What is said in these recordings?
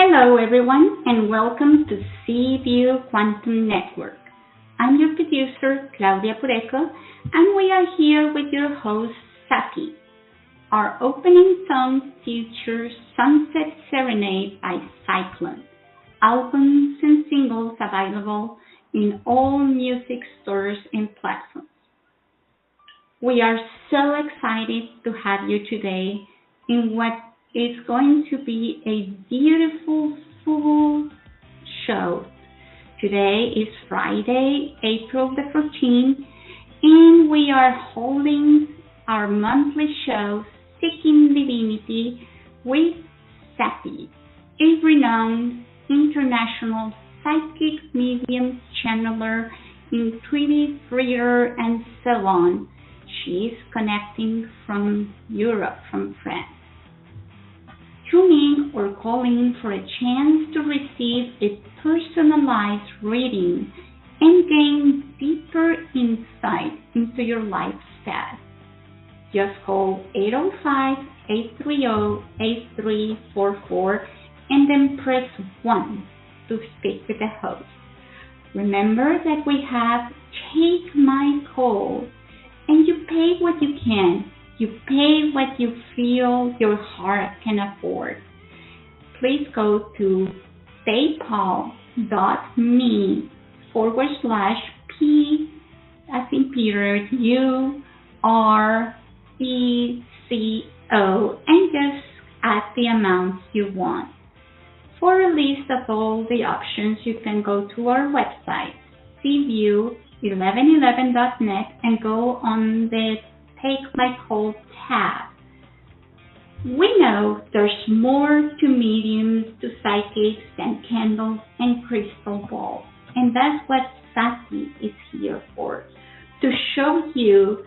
Hello, everyone, and welcome to Seaview Quantum Network. I'm your producer, Claudia Pureco, and we are here with your host, Sati. Our opening song features Sunset Serenade by Cyclone. Albums and singles available in all music stores and platforms. We are so excited to have you today in what is going to be a beautiful, full show. Today is Friday, April the 14th, and we are holding our monthly show, Seeking Divinity, with Sati, a renowned international psychic medium channeler, intuitive reader, and so on. She is connecting from Europe, from France. Tune in or call in for a chance to receive a personalized reading and gain deeper insight into your life path. Just call 805-830-8344 and then press 1 to speak with the host. Remember that we have Take My Call, and you pay what you can. You pay what you feel your heart can afford. Please go to paypal.me/P as in Peter, URECO, and just add the amounts you want. For a list of all the options, you can go to our website, cview1111.net, and go on the Take My Call tab. We know there's more to mediums, to psychics than candles and crystal balls. And that's what Sati is here for, to show you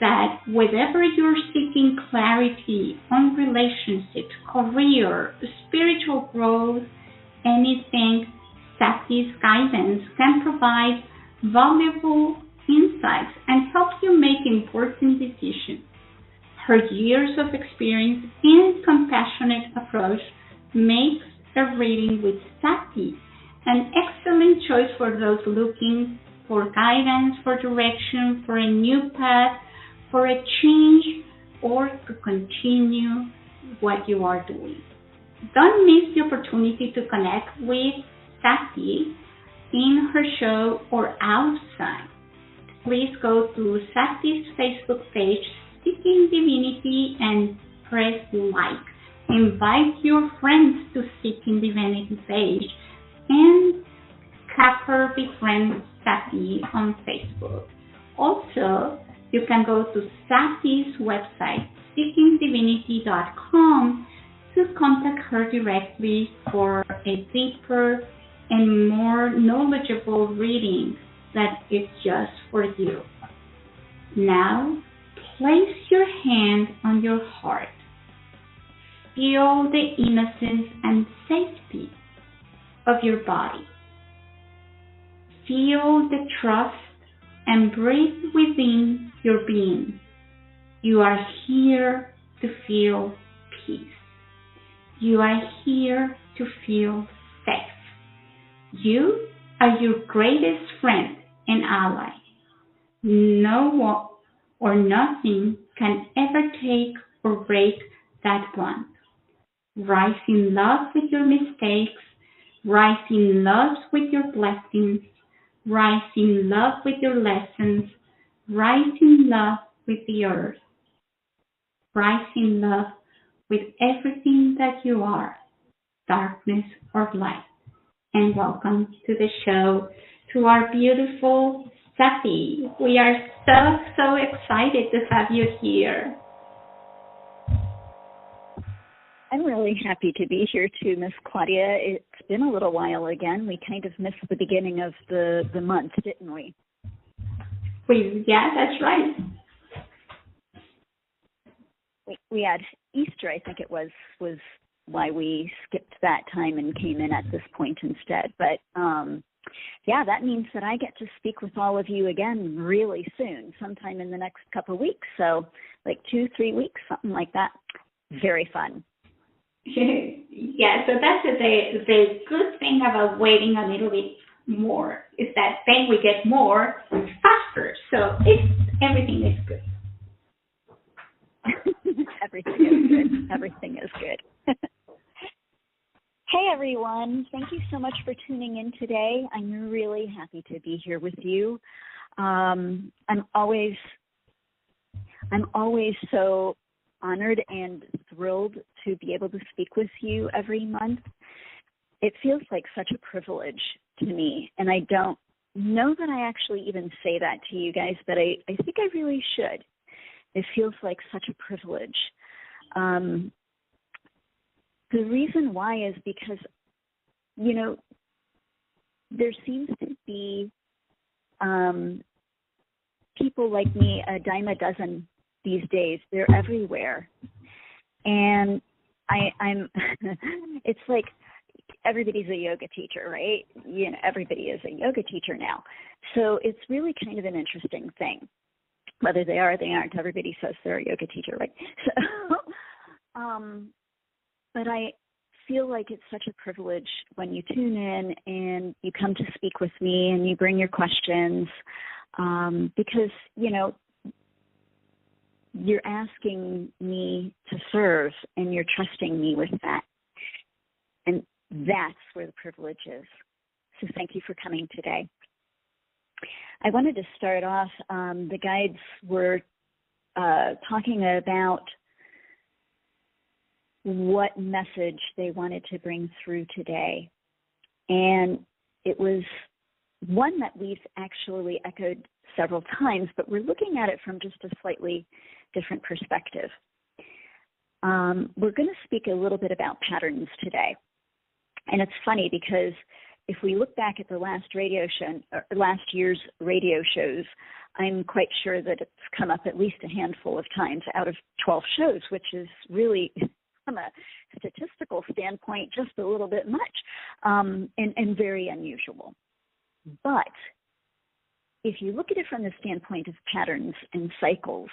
that whatever you're seeking clarity on relationships, career, spiritual growth, anything, Sati's guidance can provide valuable insights and help you make important decisions. Her years of experience and compassionate approach makes a reading with Sati an excellent choice for those looking for guidance, for direction, for a new path, for a change, or to continue what you are doing. Don't miss the opportunity to connect with Sati in her show or outside. Please go to Sati's Facebook page, Seeking Divinity, and press like. Invite your friends to Seeking Divinity page and have her befriend Sati on Facebook. Also, you can go to Sati's website, seekingdivinity.com, to contact her directly for a deeper and more knowledgeable reading that is just for you. Now, place your hand on your heart. Feel the innocence and safety of your body. Feel the trust and breathe within your being. You are here to feel peace. You are here to feel safe. You are your greatest friend and ally. No one or nothing can ever take or break that bond. Rise in love with your mistakes. Rise in love with your blessings. Rise in love with your lessons. Rise in love with the earth. Rise in love with everything that you are, darkness or light. And welcome to the show, to our beautiful Sati. We are so excited to have you here. I'm really happy to be here too, Miss Claudia. It's been a little while again. We kind of missed the beginning of the month, didn't we? Yeah, that's right. We had Easter, I think it was why we skipped that time and came in at this point instead. But yeah, that means that I get to speak with all of you again really soon, sometime in the next couple of weeks. So like 2-3 weeks, something like that. Very fun. Yeah, so that's the good thing about waiting a little bit more is that then we get more faster. So everything is good. Everything is good. Everything is good. Hey, everyone. Thank you so much for tuning in today. I'm really happy to be here with you. I'm always so honored and thrilled to be able to speak with you every month. It feels like such a privilege to me, and I don't know that I actually even say that to you guys, but I think I really should. It feels like such a privilege. The reason why is because, there seems to be people like me a dime a dozen these days. They're everywhere. And I'm it's like everybody's a yoga teacher, right? Everybody is a yoga teacher now. So it's really kind of an interesting thing. Whether they are or they aren't, everybody says they're a yoga teacher, right? So, but I feel like it's such a privilege when you tune in and you come to speak with me and you bring your questions because, you're asking me to serve and you're trusting me with that. And that's where the privilege is. So thank you for coming today. I wanted to start off, the guides were talking about what message they wanted to bring through today. And it was one that we've actually echoed several times, but we're looking at it from just a slightly different perspective. We're going to speak a little bit about patterns today. And it's funny because if we look back at the last year's radio shows, I'm quite sure that it's come up at least a handful of times out of 12 shows, which is really, from a statistical standpoint, just a little bit much and very unusual. But if you look at it from the standpoint of patterns and cycles,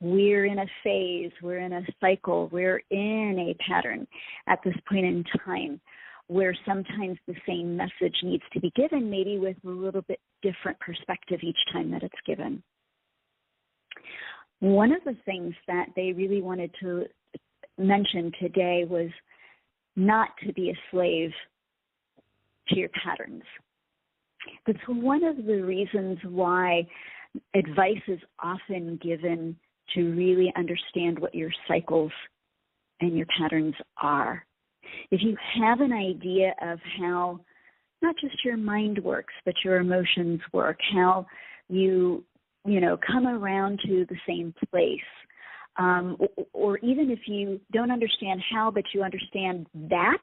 we're in a phase, we're in a cycle, we're in a pattern at this point in time where sometimes the same message needs to be given, maybe with a little bit different perspective each time that it's given. One of the things that they really wanted to mention today was not to be a slave to your patterns. That's one of the reasons why advice is often given to really understand what your cycles and your patterns are. If you have an idea of how not just your mind works, but your emotions work, how you come around to the same place, or even if you don't understand how, but you understand that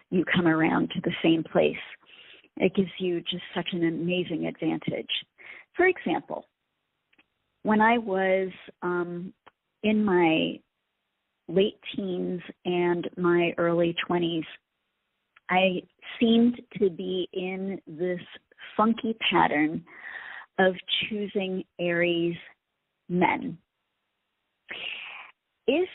you come around to the same place, it gives you just such an amazing advantage. For example, when I was in my late teens and my early 20s, I seemed to be in this funky pattern of choosing Aries men. If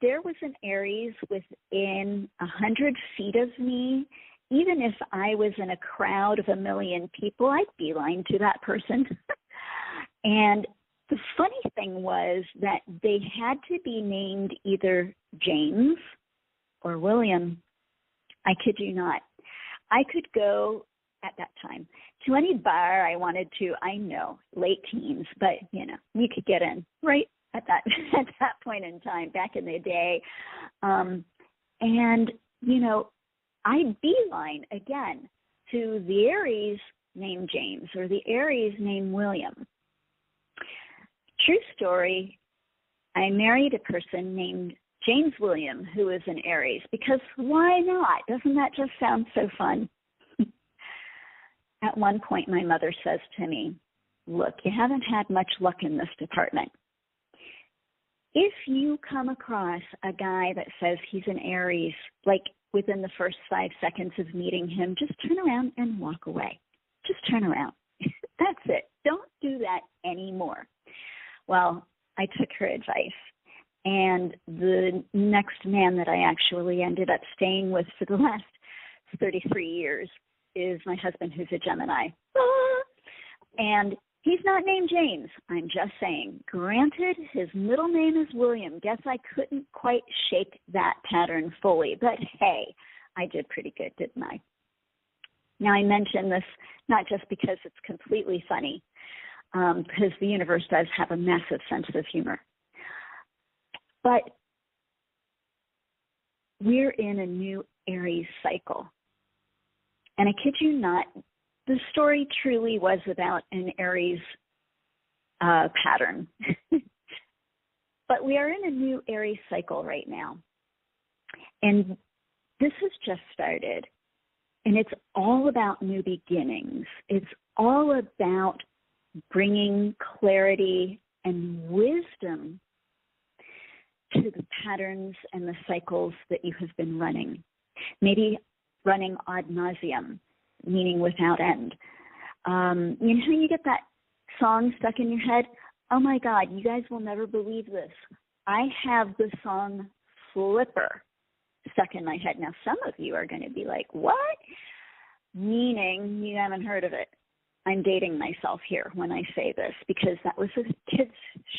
there was an Aries within 100 feet of me, even if I was in a crowd of 1 million people, I'd beeline to that person. And the funny thing was that they had to be named either James or William. I kid you not. I could go at that time to any bar I wanted to. I know, late teens, but you could get in right at that point in time back in the day. And I'd beeline again to the Aries named James or the Aries named William. True story, I married a person named James William, who is an Aries, because why not? Doesn't that just sound so fun? At one point, my mother says to me, look, you haven't had much luck in this department. If you come across a guy that says he's an Aries, like within the first 5 seconds of meeting him, just turn around and walk away. Just turn around. That's it. Don't do that anymore. Well, I took her advice, And the next man that I actually ended up staying with for the last 33 years is my husband, who's a Gemini. And he's not named James. I'm just saying. Granted, his middle name is William. Guess I couldn't quite shake that pattern fully. But hey, I did pretty good, didn't I? Now, I mention this not just because it's completely funny, because the universe does have a massive sense of humor. But we're in a new Aries cycle. And I kid you not, the story truly was about an Aries pattern. But we are in a new Aries cycle right now. And this has just started. And it's all about new beginnings. It's all about bringing clarity and wisdom to the patterns and the cycles that you have been running. Maybe running ad nauseum, meaning without end. You know how you get that song stuck in your head? Oh my God, you guys will never believe this. I have the song Flipper stuck in my head. Now, some of you are going to be like, what? Meaning you haven't heard of it. I'm dating myself here when I say this because that was a kids'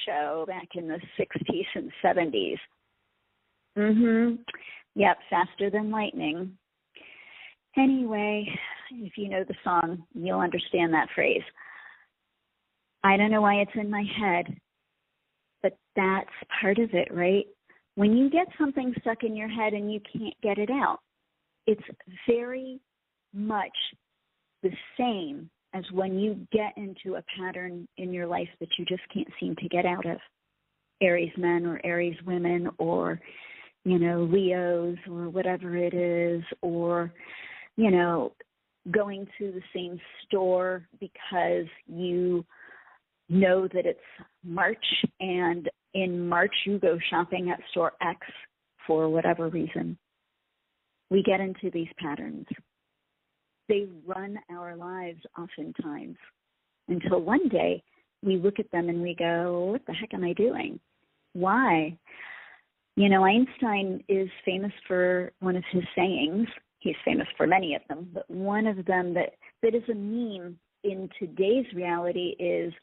show back in the 60s and 70s. Yep, faster than lightning. Anyway, if you know the song, you'll understand that phrase. I don't know why it's in my head, but that's part of it, right? When you get something stuck in your head and you can't get it out, it's very much the same as when you get into a pattern in your life that you just can't seem to get out of. Aries men or Aries women or, you know, Leos or whatever it is, or, you know, going to the same store because you know that it's March and in March you go shopping at store X for whatever reason. We get into these patterns. They run our lives oftentimes until one day we look at them and we go, what the heck am I doing? Why? You know, Einstein is famous for one of his sayings. He's famous for many of them, but one of them that is a meme in today's reality is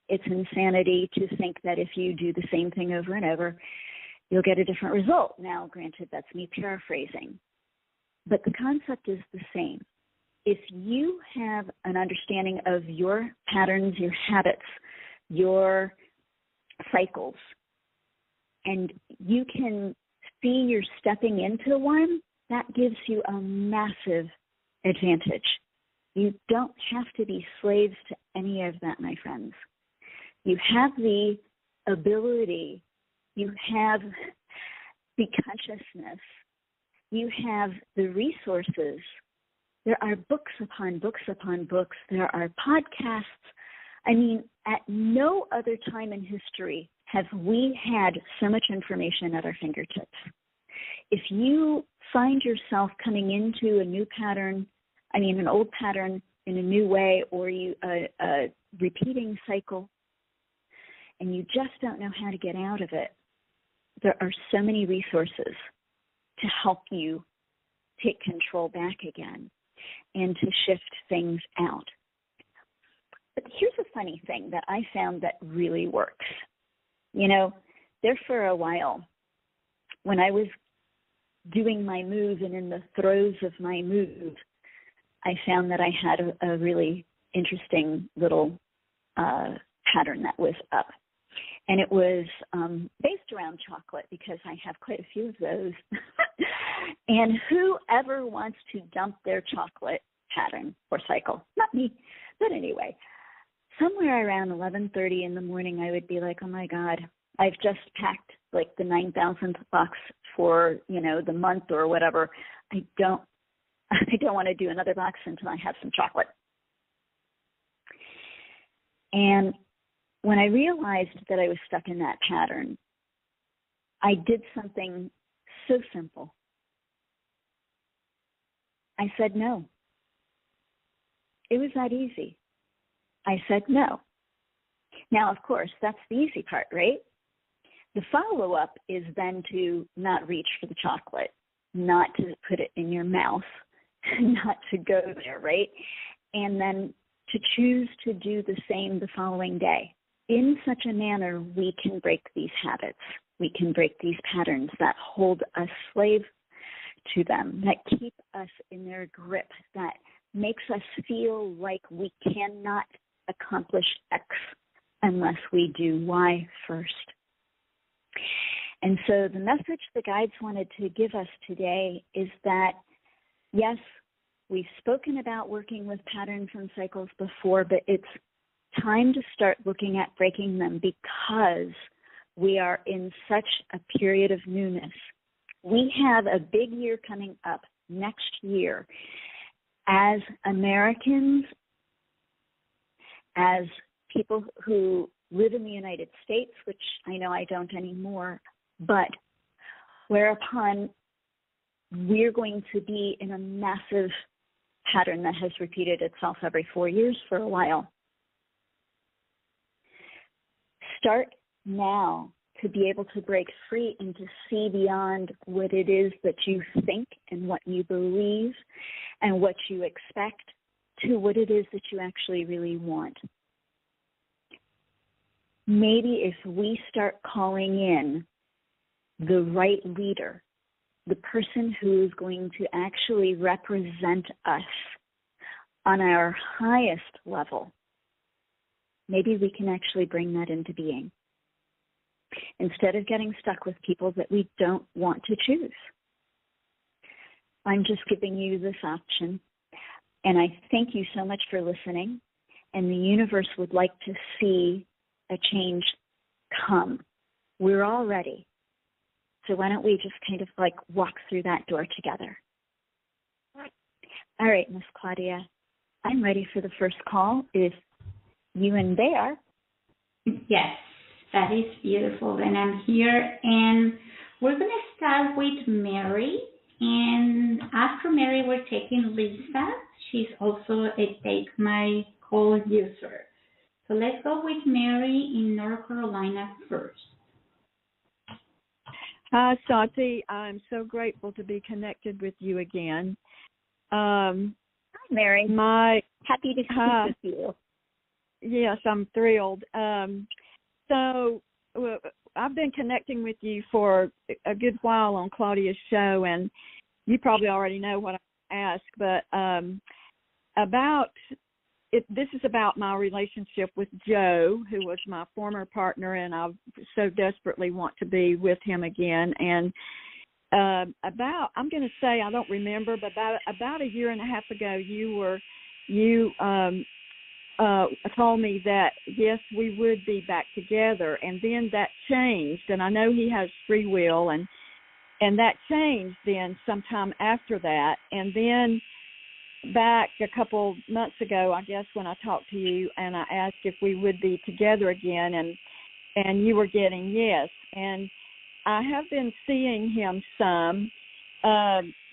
it's insanity to think that if you do the same thing over and over, you'll get a different result. Now, granted, that's me paraphrasing, but the concept is the same. If you have an understanding of your patterns, your habits, your cycles, and you can see you're stepping into one, that gives you a massive advantage. You don't have to be slaves to any of that, my friends. You have the ability, you have the consciousness, you have the resources. There are books upon books upon books. There are podcasts. I mean, at no other time in history have we had so much information at our fingertips. If you find yourself coming into a new pattern, an old pattern in a new way, or a repeating cycle, and you just don't know how to get out of it, there are so many resources to help you take control back again and to shift things out. But here's a funny thing that I found that really works. You know, there for a while, when I was doing my move and in the throes of my move, I found that I had a really interesting little pattern that was up. And it was based around chocolate because I have quite a few of those. And whoever wants to dump their chocolate pattern or cycle, not me, but anyway, somewhere around 11:30 in the morning, I would be like, oh my God, I've just packed like the 9,000th box for, you know, the month or whatever. I don't want to do another box until I have some chocolate. And when I realized that I was stuck in that pattern, I did something so simple. I said no. It was that easy. I said no. Now, of course, that's the easy part, right? The follow-up is then to not reach for the chocolate, not to put it in your mouth, not to go there, right? And then to choose to do the same the following day. In such a manner, we can break these habits. We can break these patterns that hold us slave to them, that keep us in their grip, that makes us feel like we cannot accomplish X unless we do Y first. And so the message the guides wanted to give us today is that, yes, we've spoken about working with patterns and cycles before, but it's time to start looking at breaking them because we are in such a period of newness. We have a big year coming up next year. As Americans, as people who live in the United States, which I know I don't anymore, but whereupon we're going to be in a massive pattern that has repeated itself every 4 years for a while. Start now to be able to break free and to see beyond what it is that you think and what you believe and what you expect to what it is that you actually really want. Maybe if we start calling in the right leader, the person who is going to actually represent us on our highest level, maybe we can actually bring that into being instead of getting stuck with people that we don't want to choose. I'm just giving you this option, and I thank you so much for listening, and the universe would like to see a change come. We're all ready. So why don't we just kind of like walk through that door together? All right, Miss Claudia, I'm ready for the first call. If you and they are. Yes, that is beautiful. And I'm here, and we're going to start with Mary. And after Mary, we're taking Lisa. She's also a Take My Call user. So let's go with Mary in North Carolina first. Hi, Sati. I'm so grateful to be connected with you again. Hi, Mary. Happy to speak with you. Yes, I'm thrilled. So I've been connecting with you for a good while on Claudia's show, and you probably already know what I ask, but this is about my relationship with Joe, who was my former partner, and I so desperately want to be with him again. And I'm going to say, I don't remember, but about a year and a half ago, you told me that, yes, we would be back together, and then that changed, and I know he has free will, and that changed then sometime after that, and then back a couple months ago, I guess, when I talked to you, and I asked if we would be together again, and you were getting yes, and I have been seeing him some,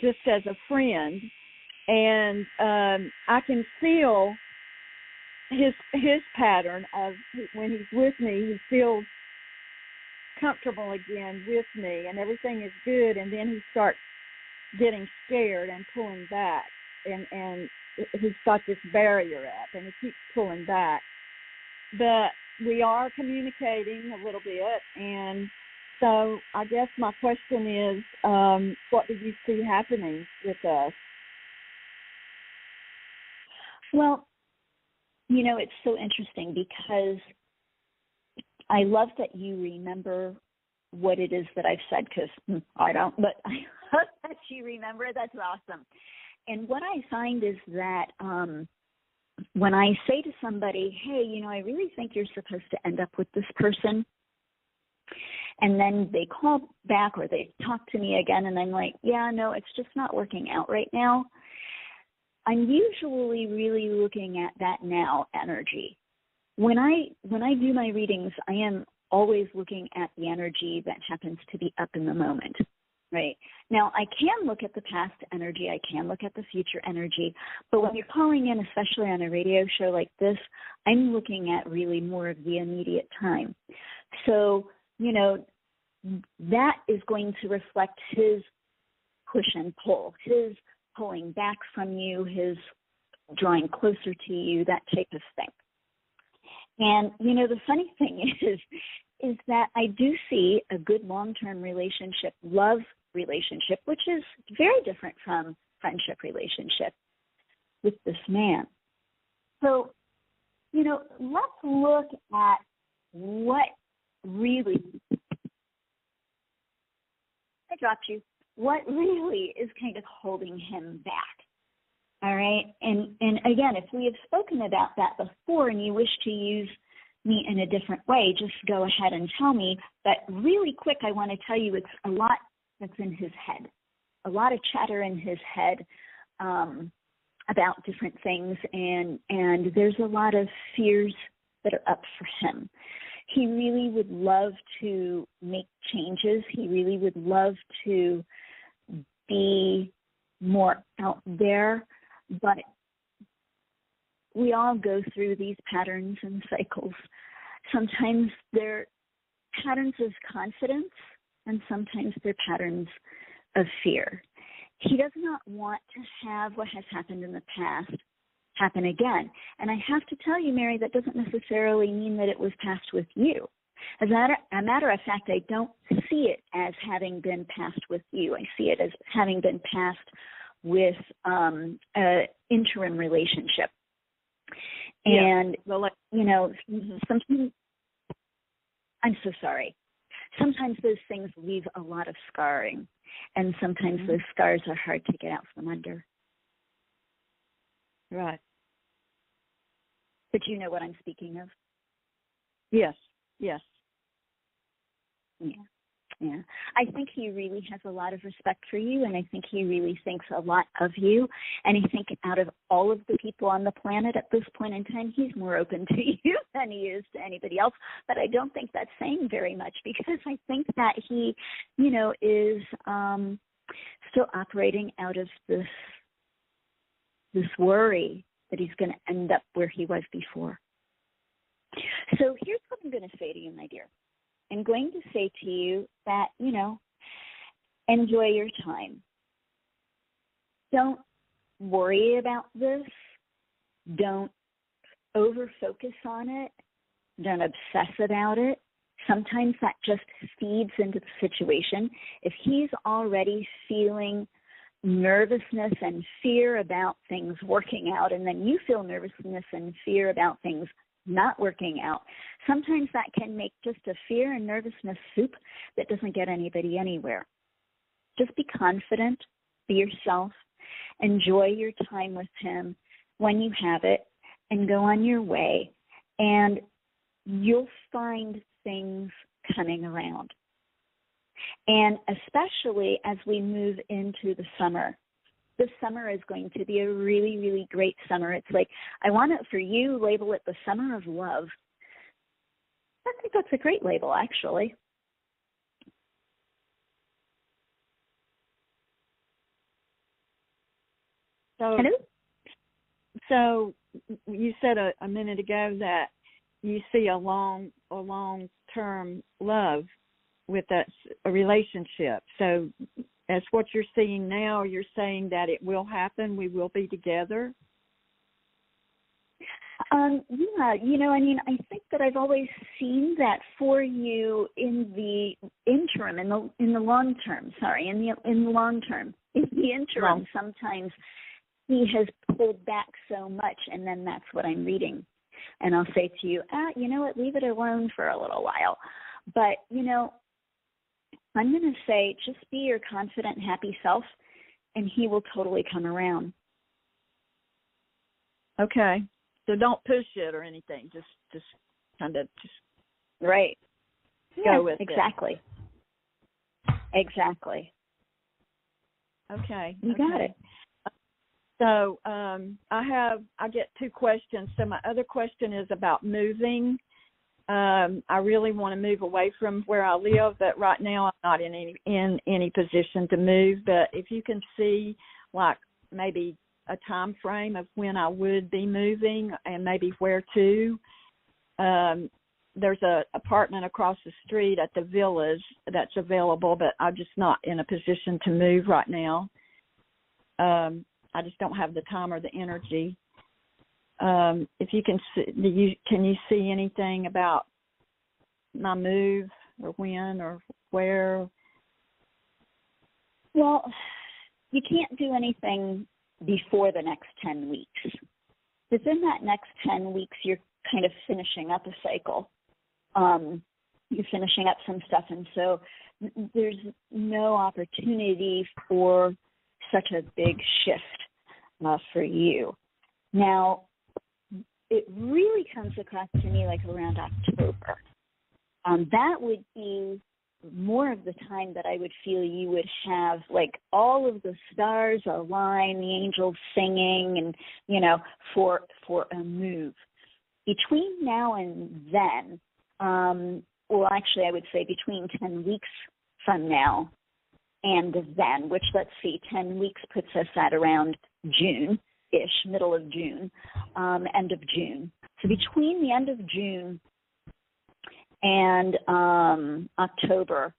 just as a friend, and I can feel his pattern of when he's with me, he feels comfortable again with me, and everything is good, and then he starts getting scared and pulling back, and he's got this barrier up, and he keeps pulling back. But we are communicating a little bit, and so I guess my question is, what do you see happening with us? Well, it's so interesting because I love that you remember what it is that I've said, because I don't, but I hope that you remember. That's awesome. And what I find is that when I say to somebody, hey, I really think you're supposed to end up with this person, and then they call back or they talk to me again, and I'm like, yeah, no, it's just not working out right now, I'm usually really looking at that now energy. When I do my readings, I am always looking at the energy that happens to be up in the moment, right? Now, I can look at the past energy, I can look at the future energy, but when you're calling in, especially on a radio show like this, I'm looking at really more of the immediate time. So, that is going to reflect his push and pull, his pulling back from you, his drawing closer to you, that type of thing. And, the funny thing is that I do see a good long-term relationship, love relationship, which is very different from friendship relationship with this man. So, let's look at what really, I dropped you, what really is kind of holding him back. All right. And again, if we have spoken about that before and you wish to use me in a different way, just go ahead and tell me. But really quick, I want to tell you it's a lot that's in his head, a lot of chatter in his head about different things. And there's a lot of fears that are up for him. He really would love to make changes. He really would love to be more out there. But we all go through these patterns and cycles. Sometimes they're patterns of confidence, and sometimes they're patterns of fear. He does not want to have what has happened in the past happen again. And I have to tell you, Mary, that doesn't necessarily mean that it was passed with you. As a matter of fact, I don't see it as having been passed with you. I see it as having been passed with an interim relationship. And, sometimes, I'm so sorry. Sometimes those things leave a lot of scarring, and sometimes those scars are hard to get out from under. Right. But you know what I'm speaking of? Yes. Yeah. I think he really has a lot of respect for you, and I think he really thinks a lot of you. And I think out of all of the people on the planet at this point in time, he's more open to you than he is to anybody else. But I don't think that's saying very much, because I think that he, is still operating out of this worry that he's going to end up where he was before. So here's what I'm going to say to you, my dear. I'm going to say to you that, enjoy your time. Don't worry about this. Don't over-focus on it. Don't obsess about it. Sometimes that just feeds into the situation. If he's already feeling nervousness and fear about things working out, and then you feel nervousness and fear about things not working out, sometimes that can make just a fear and nervousness soup that doesn't get anybody anywhere. Just be confident, be yourself, enjoy your time with him when you have it, and go on your way, and you'll find things coming around. And especially as we move into the summer. This summer is going to be a really, really great summer. It's like, I want to, for you, label it the summer of love. I think that's a great label, actually. Hello? So you said a minute ago that you see a long-term love with a relationship. So as what you're seeing now, you're saying that it will happen, we will be together? I think that I've always seen that for you in the interim, in the long term. In the interim, sometimes he has pulled back so much, and then that's what I'm reading. And I'll say to you, you know what, leave it alone for a little while. But, I'm going to say just be your confident, happy self, and he will totally come around. Okay. So don't push it or anything. Just kind of right. Go with exactly. it. Exactly. Okay. You got it. So I get two questions. So my other question is about moving. I really want to move away from where I live, but right now I'm not in any position to move. But if you can see, like, maybe a time frame of when I would be moving and maybe where to, there's a apartment across the street at the villas that's available, but I'm just not in a position to move right now. I just don't have the time or the energy. If you can see, can you see anything about my move, or when, or where? Well, you can't do anything before the next 10 weeks. Within that next 10 weeks, you're kind of finishing up a cycle. You're finishing up some stuff, and so there's no opportunity for such a big shift for you. Now, it really comes across to me like around October. That would be more of the time that I would feel you would have like all of the stars align, the angels singing, and, you know, for a move. Between now and then, well, actually, I would say between 10 weeks from now and then, which, let's see, 10 weeks puts us at around June-ish, middle of June, end of June. So between the end of June and October,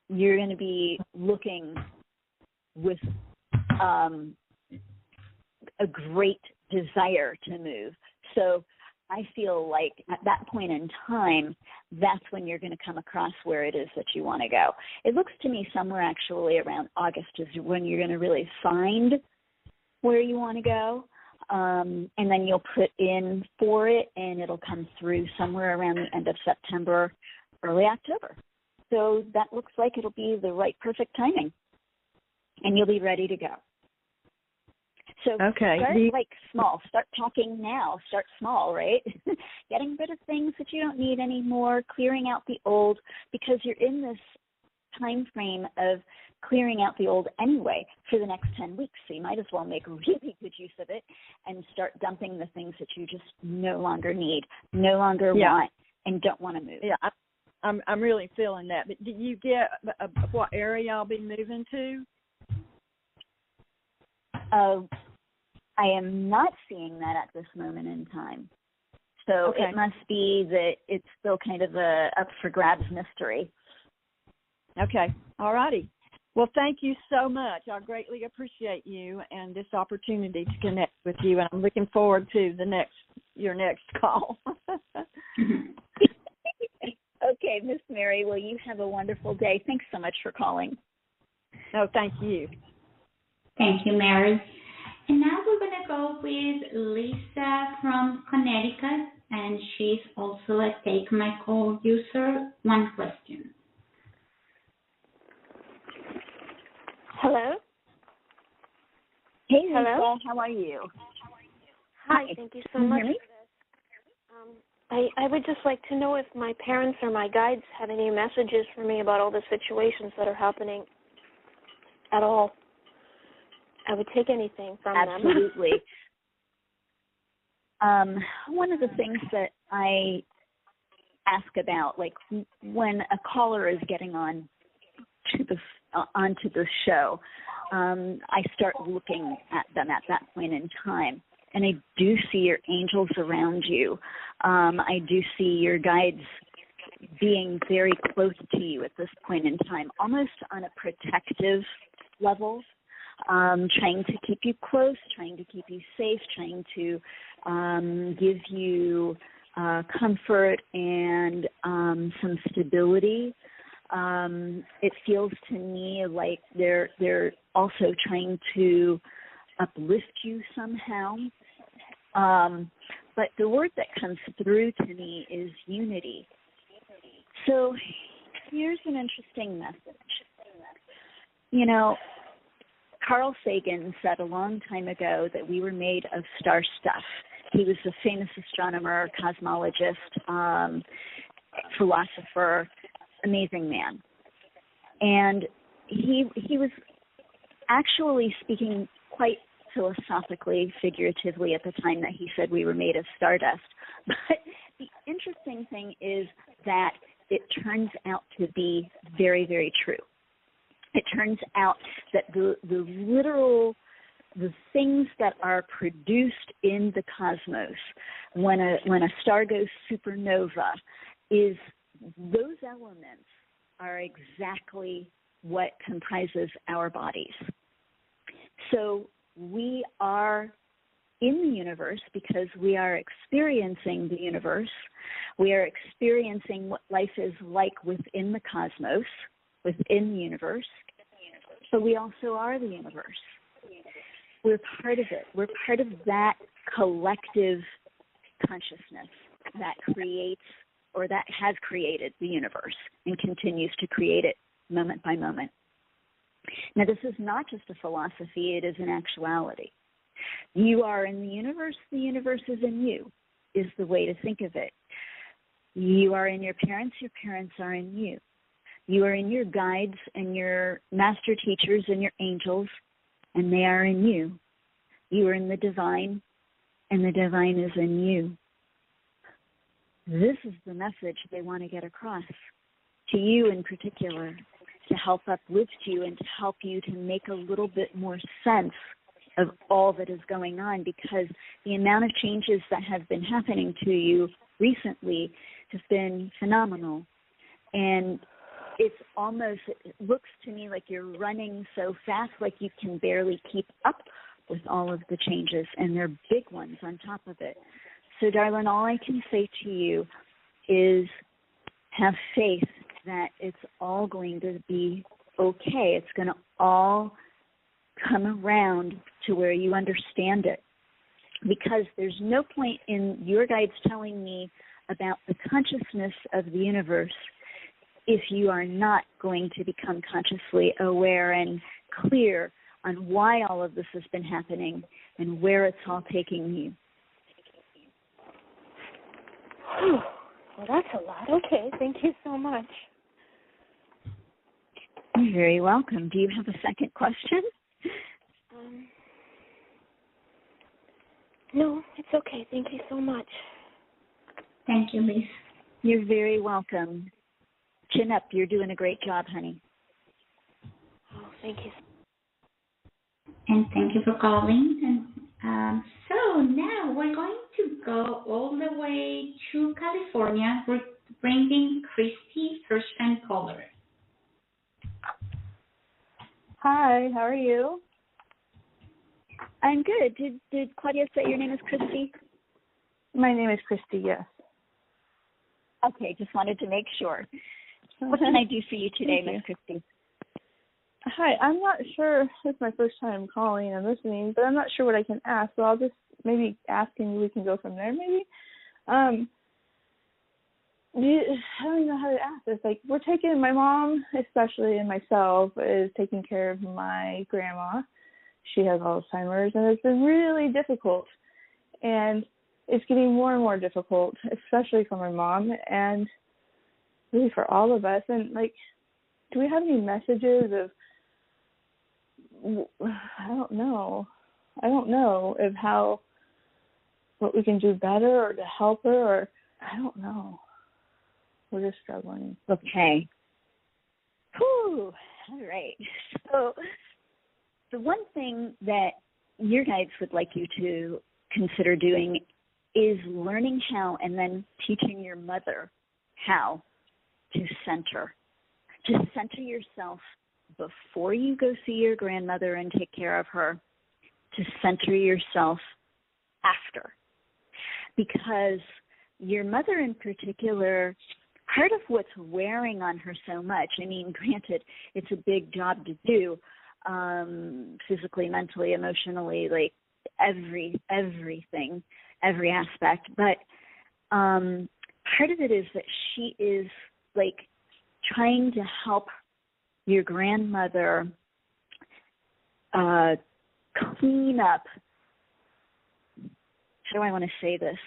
you're going to be looking with a great desire to move. So I feel like at that point in time, that's when you're going to come across where it is that you want to go. It looks to me somewhere actually around August is when you're going to really find where you want to go. And then you'll put in for it, and it'll come through somewhere around the end of September, early October. So that looks like it'll be the right, perfect timing, and you'll be ready to go. So okay. Start like small. Start talking now. Start small, right? Getting rid of things that you don't need anymore, clearing out the old, because you're in this time frame of clearing out the old anyway for the next 10 weeks. So you might as well make really good use of it and start dumping the things that you just no longer need, no longer want, and don't want to move. Yeah, I'm really feeling that. But did you get what area I'll be moving to? I am not seeing that at this moment in time. So It must be that it's still kind of a up for grabs mystery. Okay. All righty. Well, thank you so much. I greatly appreciate you and this opportunity to connect with you, and I'm looking forward to your next call. Okay, Miss Mary, well, you have a wonderful day. Thanks so much for calling. Oh, thank you. Thank you, Mary. And now we're going to go with Lisa from Connecticut, and she's also a Take My Call user. One question. Hello? Hey, Lisa. Hello? How are you? Hi, thank you so much for this. I would just like to know if my parents or my guides have any messages for me about all the situations that are happening at all. I would take anything from them. Absolutely. One of the things that I ask about, like when a caller is getting onto the show, I start looking at them at that point in time, and I do see your angels around you. I do see your guides being very close to you at this point in time, almost on a protective level. Trying to keep you close, trying to keep you safe, trying to give you comfort and some stability. It feels to me like they're also trying to uplift you somehow. But the word that comes through to me is unity. So here's an interesting message. You know, Carl Sagan said a long time ago that we were made of star stuff. He was a famous astronomer, cosmologist, philosopher, amazing man. And he was actually speaking quite philosophically, figuratively at the time that he said we were made of stardust. But the interesting thing is that it turns out to be very, very true. It turns out that the things that are produced in the cosmos when a star goes supernova is those elements are exactly what comprises our bodies. So we are in the universe because we are experiencing the universe. We are experiencing what life is like within the cosmos, within the universe. But we also are the universe. We're part of it. We're part of that collective consciousness that creates or that has created the universe and continues to create it moment by moment. Now, this is not just a philosophy, it is an actuality. You are in the universe is in you, is the way to think of it. You are in your parents are in you. You are in your guides and your master teachers and your angels, and they are in you. You are in the divine, and the divine is in you. This is the message they want to get across to you in particular, to help uplift you and to help you to make a little bit more sense of all that is going on, because the amount of changes that have been happening to you recently has been phenomenal. And it looks to me like you're running so fast, like you can barely keep up with all of the changes, and they're big ones on top of it. So, darling, all I can say to you is have faith that it's all going to be okay. It's going to all come around to where you understand it, because there's no point in your guides telling me about the consciousness of the universe if you are not going to become consciously aware and clear on why all of this has been happening and where it's all taking you. Well, that's a lot. Okay, thank you so much. You're very welcome. Do you have a second question? No, it's okay. Thank you so much. Thank you, Liz. You're very welcome. Chin up. You're doing a great job, honey. Oh, thank you. And thank you for calling. And so now we're going to go all the way to California. We're bringing Christy, first-time caller. Hi, how are you? I'm good. Did Claudia say your name is Christy? My name is Christy, yes. Okay, just wanted to make sure. What can I do for you today, Miss Christy? Hi, I'm not sure. It's my first time calling and listening, but I'm not sure what I can ask, so I'll just maybe ask and we can go from there, maybe. I don't even know how to ask this. Like, my mom, especially, and myself, is taking care of my grandma. She has Alzheimer's, and it's been really difficult. And it's getting more and more difficult, especially for my mom, and really for all of us. And, like, do we have any messages of, I don't know of what we can do better or to help her, or I don't know. We're just struggling. Okay. Whew. All right. So the one thing that your guides would like you to consider doing is learning how and then teaching your mother how to center yourself before you go see your grandmother and take care of her, to center yourself after. Because your mother in particular, part of what's wearing on her so much, I mean, granted, it's a big job to do, physically, mentally, emotionally, like everything, every aspect. But part of it is that she is, like, trying to help your grandmother clean up, how do I want to say this?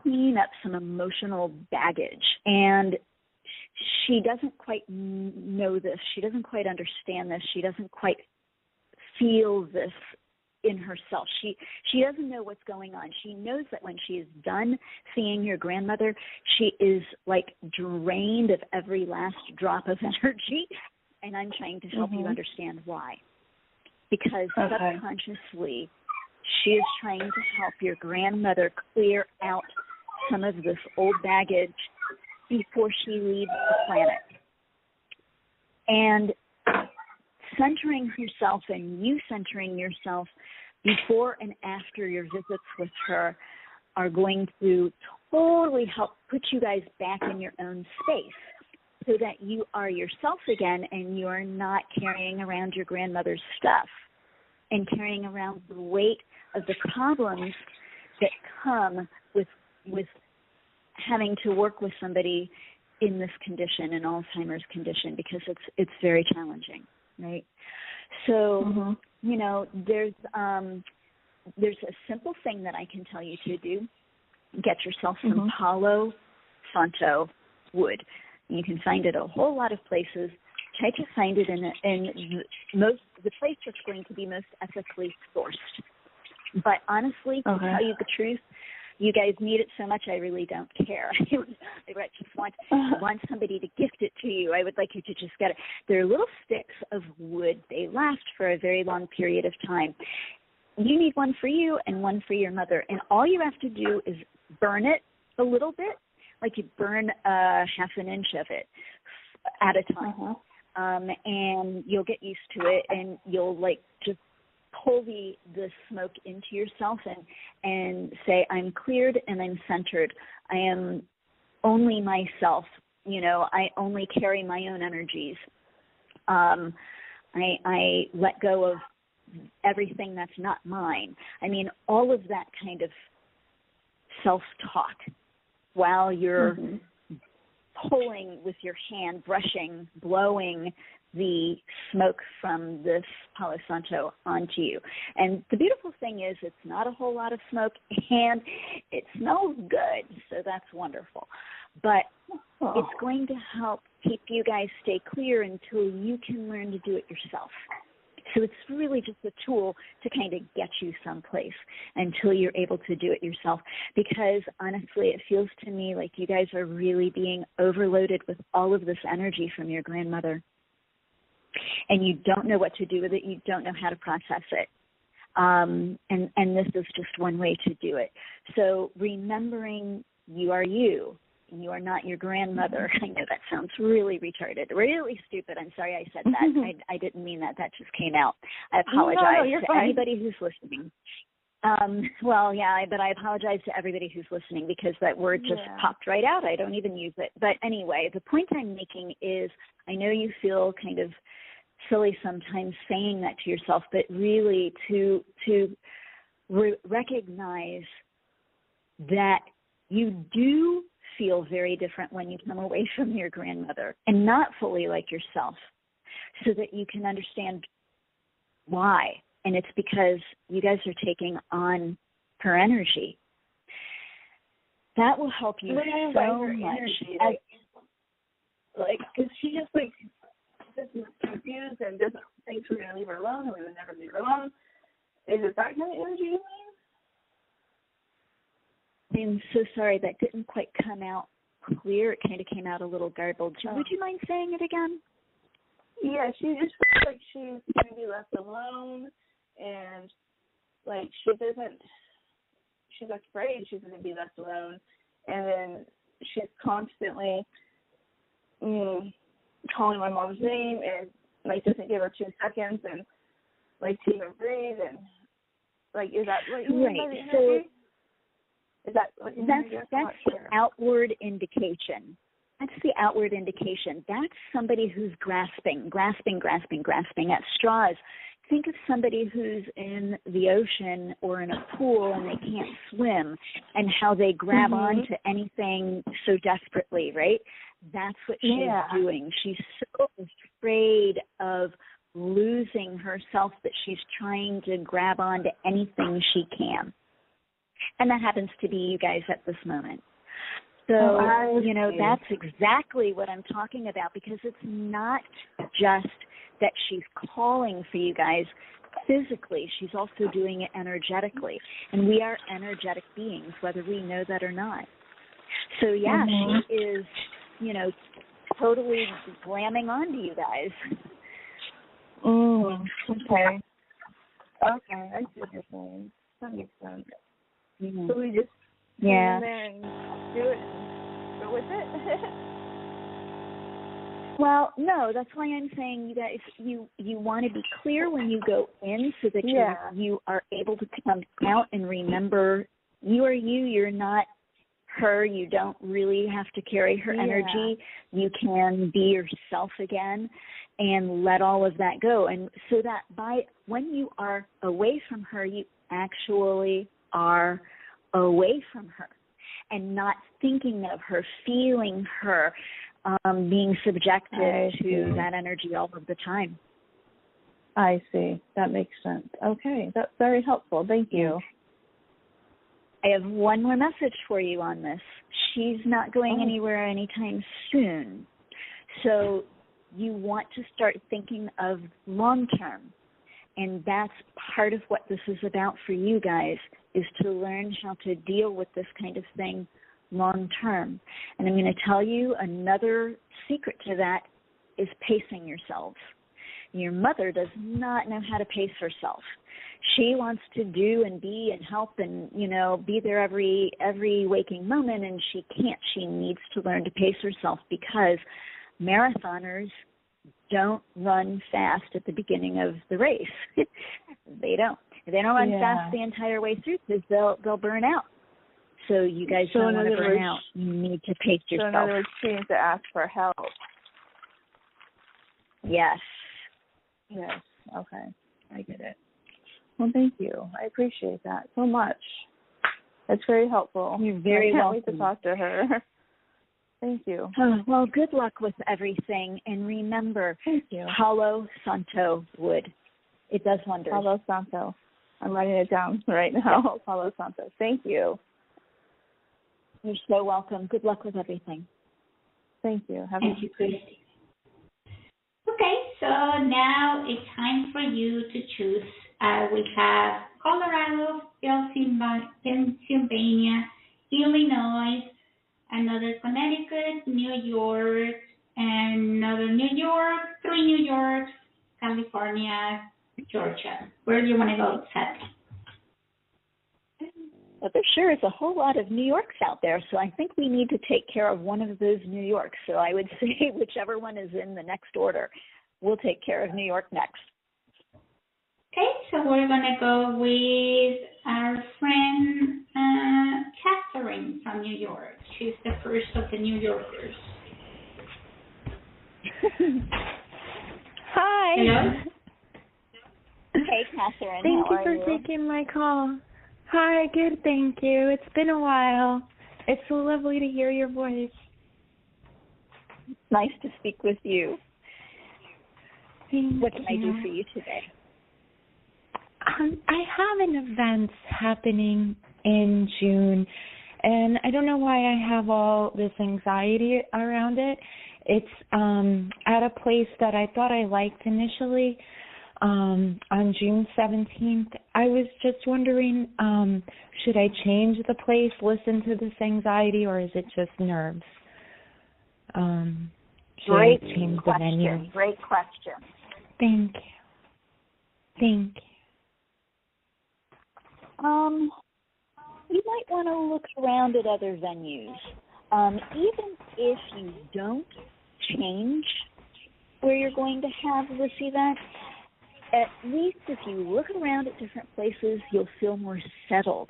Clean up some emotional baggage. And she doesn't quite know this. She doesn't quite understand this. She doesn't quite feel this in herself. She doesn't know what's going on. She knows that when she is done seeing your grandmother, she is, like, drained of every last drop of energy. And I'm trying to help you understand why. Because subconsciously, she is trying to help your grandmother clear out some of this old baggage before she leaves the planet. And centering herself and you centering yourself before and after your visits with her are going to totally help put you guys back in your own space so that you are yourself again and you are not carrying around your grandmother's stuff and carrying around the weight of the problems that come with having to work with somebody in this condition, an Alzheimer's condition, because it's very challenging, right? So, you know, there's a simple thing that I can tell you to do. Get yourself some Palo Santo wood. You can find it a whole lot of places. Try to find it in the place that's going to be most ethically sourced. But honestly, to tell you the truth, you guys need it so much, I really don't care. I just want somebody to gift it to you. I would like you to just get it. They're little sticks of wood. They last for a very long period of time. You need one for you and one for your mother. And all you have to do is burn it a little bit, like you burn half an inch of it at a time. And you'll get used to it, and you'll like just pull the smoke into yourself and say, I'm cleared and I'm centered. I am only myself. You know, I only carry my own energies. I let go of everything that's not mine. I mean, all of that kind of self-talk while you're pulling with your hand, brushing, blowing the smoke from this Palo Santo onto you. And the beautiful thing is it's not a whole lot of smoke and it smells good, so that's wonderful. But it's going to help keep you guys stay clear until you can learn to do it yourself. So it's really just a tool to kind of get you someplace until you're able to do it yourself. Because honestly, it feels to me like you guys are really being overloaded with all of this energy from your grandmother. And you don't know what to do with it. You don't know how to process it. And this is just one way to do it. So remembering you are you. You are not your grandmother. I know that sounds really retarded, really stupid. I'm sorry I said that. I didn't mean that. That just came out. I apologize to anybody who's listening. But I apologize to everybody who's listening because that word just popped right out. I don't even use it. But anyway, the point I'm making is I know you feel kind of silly sometimes saying that to yourself, but really to recognize that you do feel very different when you come away from your grandmother and not fully like yourself, so that you can understand why. And it's because you guys are taking on her energy. That will help you so much. Because she just is confused and doesn't think we're going to leave her alone and we would never leave her alone. Is it that kind of energy you mean? I'm so sorry, that didn't quite come out clear. It kind of came out a little garbled. Would you mind saying it again? Yeah, she just feels like she's going to be left alone, and like she's afraid she's going to be left alone, and then she's constantly calling my mom's name and like doesn't give her 2 seconds and like to even breathe, and like is that what you mean by the energy? Is that what you mean? That's the outward indication. That's the outward indication. That's somebody who's grasping at straws. Think of somebody who's in the ocean or in a pool and they can't swim, and how they grab on to anything so desperately, right? That's what she's doing. She's so afraid of losing herself that she's trying to grab on to anything she can. And that happens to be you guys at this moment. So, that's exactly what I'm talking about, because it's not just that she's calling for you guys physically. She's also doing it energetically. And we are energetic beings, whether we know that or not. So, she is, totally glamming onto you guys. Okay. Okay, I see what you're saying. That makes sense. So we just go in there and do it and go with it? Well, no, that's why I'm saying you guys, you want to be clear when you go in so that you are able to come out and remember you are you. You're not her. You don't really have to carry her energy. You can be yourself again and let all of that go. And so that when you are away from her, you actually are away from her and not thinking of her, feeling her, being subjected to that energy all of the time. I see. That makes sense. Okay, that's very helpful. Thank you. I have one more message for you on this. She's not going anywhere anytime soon. So you want to start thinking of long term. And that's part of what this is about for you guys, is to learn how to deal with this kind of thing long term. And I'm going to tell you another secret to that is pacing yourselves. Your mother does not know how to pace herself. She wants to do and be and help and, be there every waking moment, and she can't. She needs to learn to pace herself, because marathoners don't run fast at the beginning of the race. They don't. They don't run fast the entire way through, because they'll burn out. So you guys don't want to burn out. You need to pace yourself. So in other words, she needs to ask for help. Yes. Yes. Okay. I get it. Well, thank you. I appreciate that so much. That's very helpful. You're very welcome. I can't wait to talk to her. Thank you. Well, good luck with everything. And remember, thank you. Palo Santo wood. It does wonders. Palo Santo. I'm writing it down right now. Yes. Palo Santo. Thank you. You're so welcome. Good luck with everything. Thank you. Thank you, Christy. Okay, so now it's time for you to choose. We have Colorado, Pennsylvania, Illinois, another Connecticut, New York, another New York, 3 New Yorks, California, Georgia. Where do you want to go, Sati? Well, there sure is a whole lot of New Yorks out there, so I think we need to take care of one of those New Yorks. So I would say whichever one is in the next order, we'll take care of New York next. Okay, so we're going to go with our friend Catherine from New York. She's the first of the New Yorkers. Hi. Hello. Hey, Catherine. Thank How you for taking my call. Hi, good, thank you. It's been a while. It's so lovely to hear your voice. Nice to speak with you. Thank what can you. I do for you today? I have an event happening in June, and I don't know why I have all this anxiety around it. It's at a place that I thought I liked initially, on June 17th. I was just wondering, should I change the place, listen to this anxiety, or is it just nerves? Should I change the venue? Great question. Thank you. Thank you. You might want to look around at other venues. Even if you don't change where you're going to have this event, at least if you look around at different places, you'll feel more settled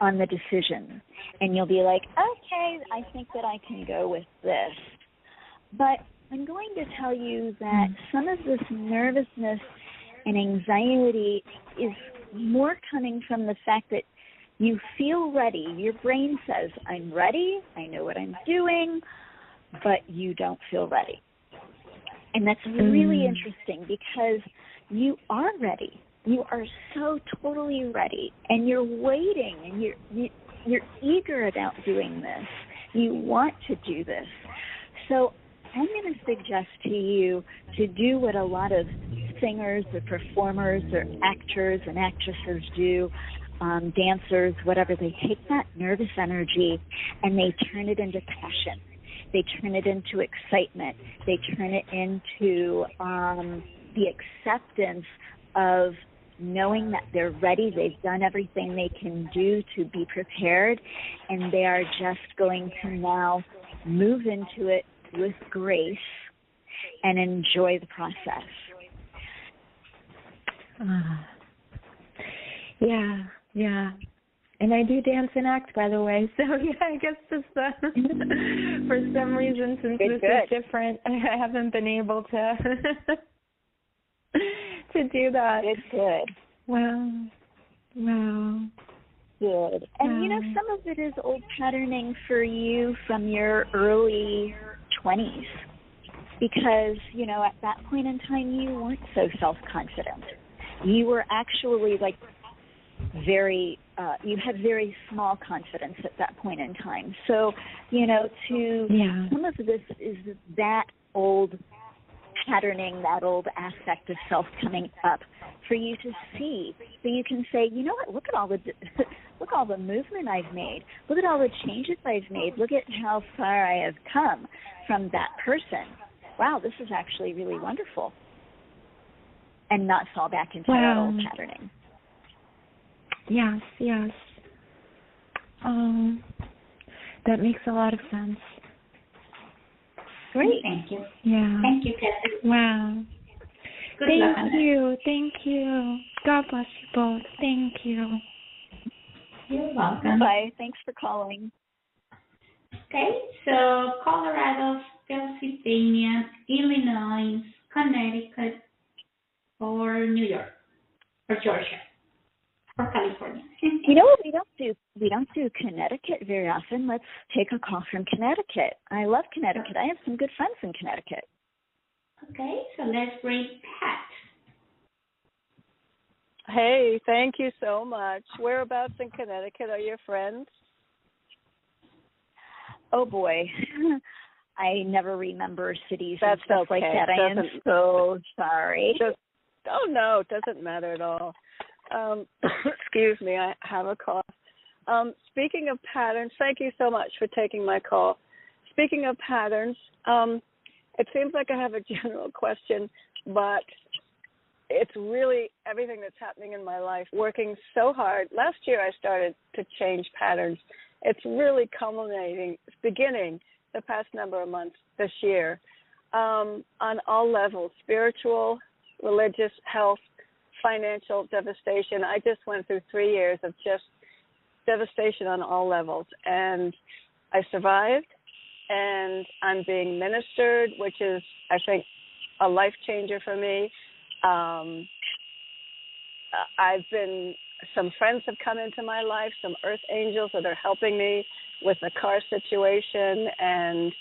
on the decision. And you'll be like, okay, I think that I can go with this. But I'm going to tell you that some of this nervousness and anxiety is more coming from the fact that you feel ready. Your brain says, I'm ready, I know what I'm doing, but you don't feel ready. And that's really interesting, because you are ready. You are so totally ready, and you're waiting, and you're eager about doing this. You want to do this. So I'm going to suggest to you to do what a lot of singers or performers or actors and actresses do, dancers, whatever. They take that nervous energy and they turn it into passion. They turn it into excitement. They turn it into the acceptance of knowing that they're ready. They've done everything they can do to be prepared, and they are just going to now move into it with grace and enjoy the process. Yeah. And I do dance and act, by the way. So, yeah, I guess just for some reason, since this is different, I haven't been able to to do that. It's good. Wow. Good. And, some of it is old patterning for you from your early 20s. Because, at that point in time, you weren't so self-confident. You were actually, you had very small confidence at that point in time. So, some of this is that old patterning, that old aspect of self coming up for you to see. So you can say, you know what, look at all the movement I've made. Look at all the changes I've made. Look at how far I have come from that person. Wow, this is actually really wonderful. And not fall back into that old patterning. Yes. That makes a lot of sense. Great. Thank you. Yeah. Thank you, Kathy. Wow. Good luck on that. Thank you. God bless you both. Thank you. You're welcome. Bye. Thanks for calling. Okay, so Colorado, Pennsylvania, Illinois, Connecticut, or New York, or Georgia, or California. You know what? We don't do Connecticut very often. Let's take a call from Connecticut. I love Connecticut. I have some good friends in Connecticut. Okay, so let's bring Pat. Hey, thank you so much. Whereabouts in Connecticut are your friends? Oh boy, I never remember cities That's and stuff okay. like that. I am so sorry. No, it doesn't matter at all. Excuse me, I have a cough. Speaking of patterns, thank you so much for taking my call. Speaking of patterns, it seems like I have a general question, but it's really everything that's happening in my life, working so hard. Last year I started to change patterns. It's really culminating, it's beginning the past number of months this year on all levels, spiritual, religious, health, financial devastation. I just went through 3 years of just devastation on all levels, and I survived, and I'm being ministered, which is, I think, a life changer for me. Some friends have come into my life, some earth angels that are helping me with the car situation, and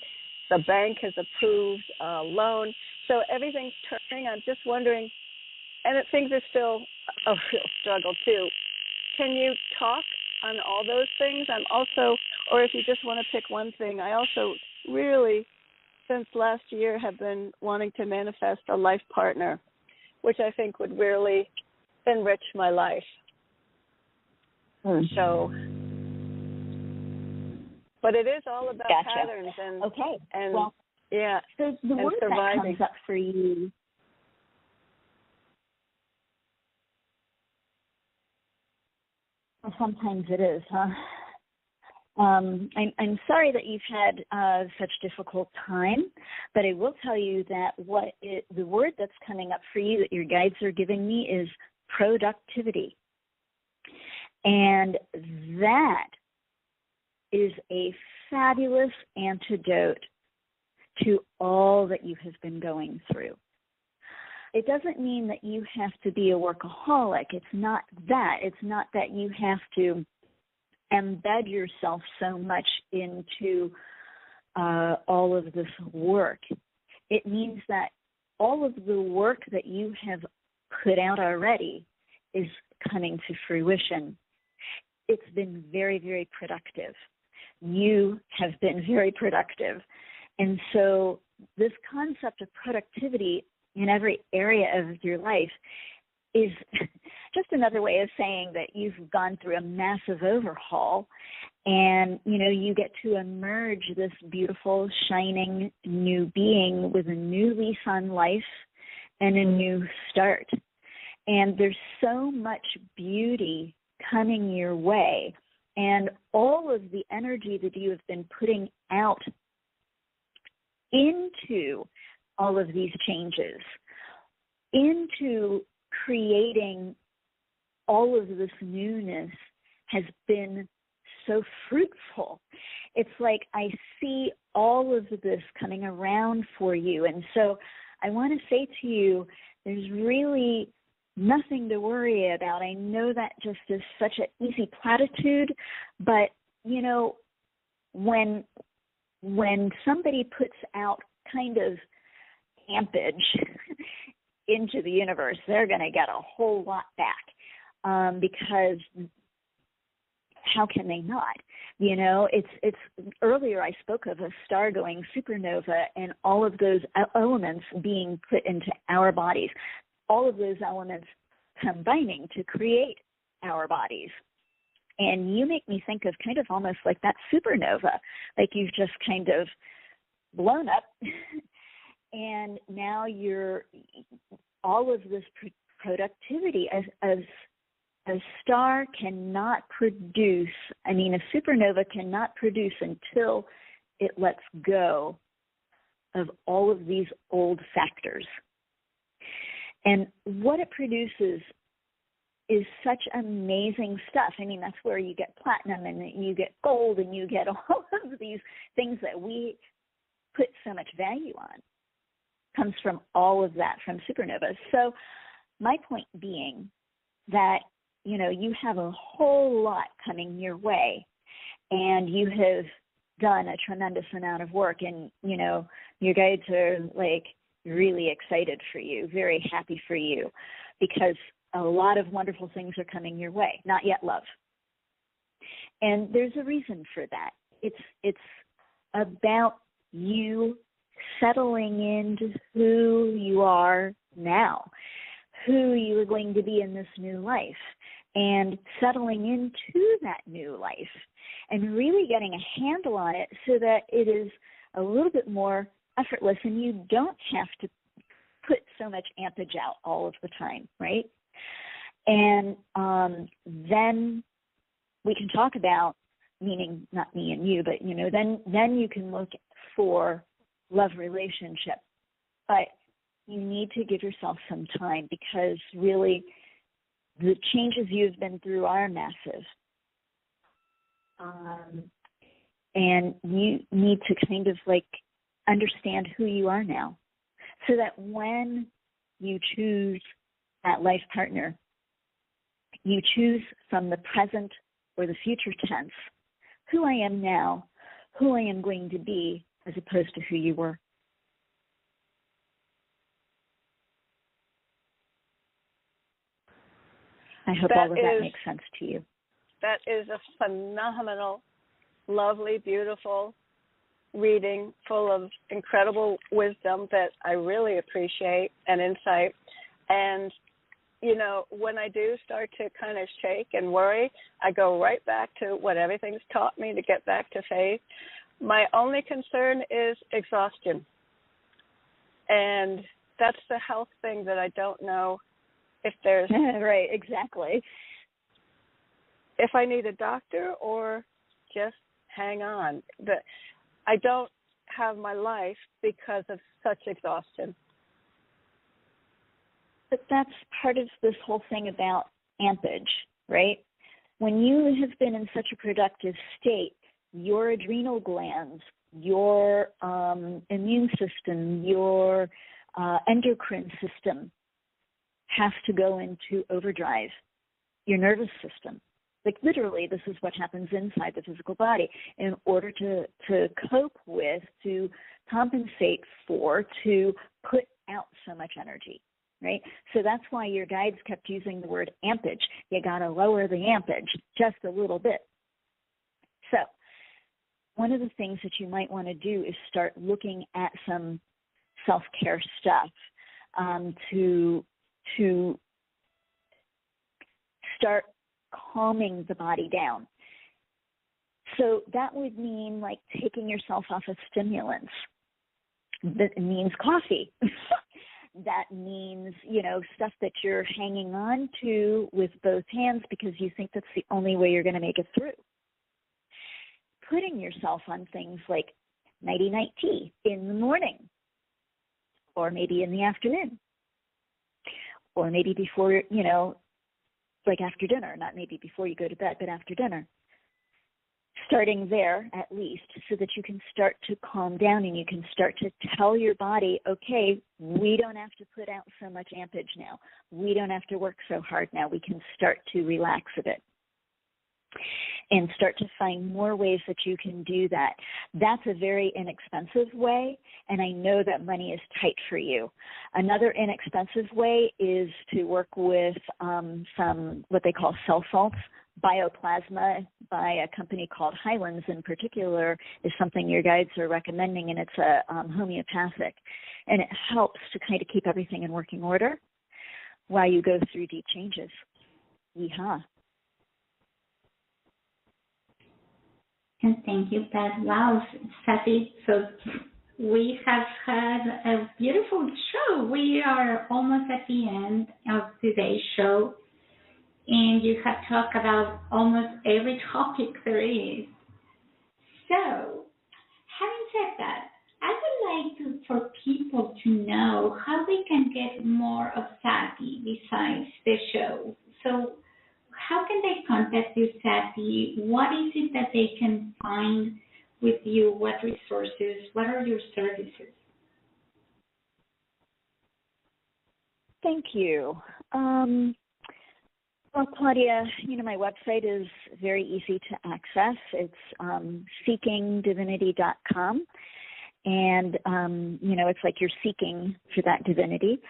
the bank has approved a loan. So everything's turning. I'm just wondering, and things are still a real struggle too. Can you talk on all those things? I'm also, or if you just want to pick one thing, I also really, since last year, have been wanting to manifest a life partner, which I think would really enrich my life. So, but it is all about patterns and So the word surviving. that comes up for you. Sometimes it is, huh? I'm sorry that you've had such difficult time, but I will tell you that the word that's coming up for you that your guides are giving me is productivity. And that is a fabulous antidote to all that you have been going through. It doesn't mean that you have to be a workaholic. It's not that. It's not that you have to embed yourself so much into all of this work. It means that all of the work that you have put out already is coming to fruition. It's been very, very productive. You have been very productive. And so this concept of productivity in every area of your life is just another way of saying that you've gone through a massive overhaul, and, you get to emerge this beautiful, shining new being with a new lease on life and a new start. And there's so much beauty coming your way, and all of the energy that you have been putting out into all of these changes, into creating all of this newness has been so fruitful. It's like I see all of this coming around for you. And so I want to say to you, there's really nothing to worry about. I know that just is such an easy platitude, but, you know, when somebody puts out kind of ampage into the universe, they're going to get a whole lot back, because how can they not? You know, it's earlier I spoke of a star going supernova and all of those elements being put into our bodies, all of those elements combining to create our bodies. And you make me think of kind of almost like that supernova, like you've just kind of blown up and now you're all of this productivity as a star cannot produce, a supernova cannot produce until it lets go of all of these old factors. And what it produces is such amazing stuff. That's where you get platinum and you get gold and you get all of these things that we put so much value on. Comes from all of that, from supernovas. So my point being that, you have a whole lot coming your way, and you have done a tremendous amount of work, and, your guides are, really excited for you, very happy for you, because a lot of wonderful things are coming your way. Not yet, love. And there's a reason for that. It's about you settling into who you are now, who you are going to be in this new life, and settling into that new life and really getting a handle on it so that it is a little bit more effortless and you don't have to put so much ampage out all of the time, right? And then we can talk about, meaning not me and you, but, then you can look for love relationship. But you need to give yourself some time, because really the changes you've been through are massive. And you need to kind of understand who you are now, so that when you choose that life partner, you choose from the present or the future tense who I am now, who I am going to be, as opposed to who you were. I hope all of that makes sense to you. That is a phenomenal, lovely, beautiful reading full of incredible wisdom that I really appreciate, and insight. And, when I do start to kind of shake and worry, I go right back to what everything's taught me to get back to faith. My only concern is exhaustion. And that's the health thing that I don't know if there's... Right, exactly. If I need a doctor or just hang on. But I don't have my life because of such exhaustion. But that's part of this whole thing about ampage, right? When you have been in such a productive state, your adrenal glands, your immune system, your endocrine system has to go into overdrive. Your nervous system. Literally, this is what happens inside the physical body in order to cope with, to compensate for, to put out so much energy, right? So that's why your guides kept using the word ampage. You got to lower the ampage just a little bit. So one of the things that you might want to do is start looking at some self-care stuff to start calming the body down. So that would mean taking yourself off of stimulants. That means coffee. That means, stuff that you're hanging on to with both hands because you think that's the only way you're going to make it through. Putting yourself on things like nighty-night tea in the morning, or maybe in the afternoon, or maybe before, like after dinner, not maybe before you go to bed, but after dinner. Starting there at least, so that you can start to calm down and you can start to tell your body, okay, we don't have to put out so much ampage now. We don't have to work so hard now. We can start to relax a bit and start to find more ways that you can do that. That's a very inexpensive way, and I know that money is tight for you. Another inexpensive way is to work with some what they call cell salts. Bioplasma by a company called Highlands in particular is something your guides are recommending, and it's a homeopathic, and it helps to kind of keep everything in working order while you go through deep changes. Yeehaw. And thank you, Pat. Wow, Sati, so we have had a beautiful show. We are almost at the end of today's show, and you have talked about almost every topic there is. So, having said that, I would like for people to know how they can get more of Sati besides the show. So, how can they contact you, Sati? What is it that they can find with you? What resources? What are your services? Thank you. Well, Claudia, my website is very easy to access. It's seekingdivinity.com. And, it's like you're seeking for that divinity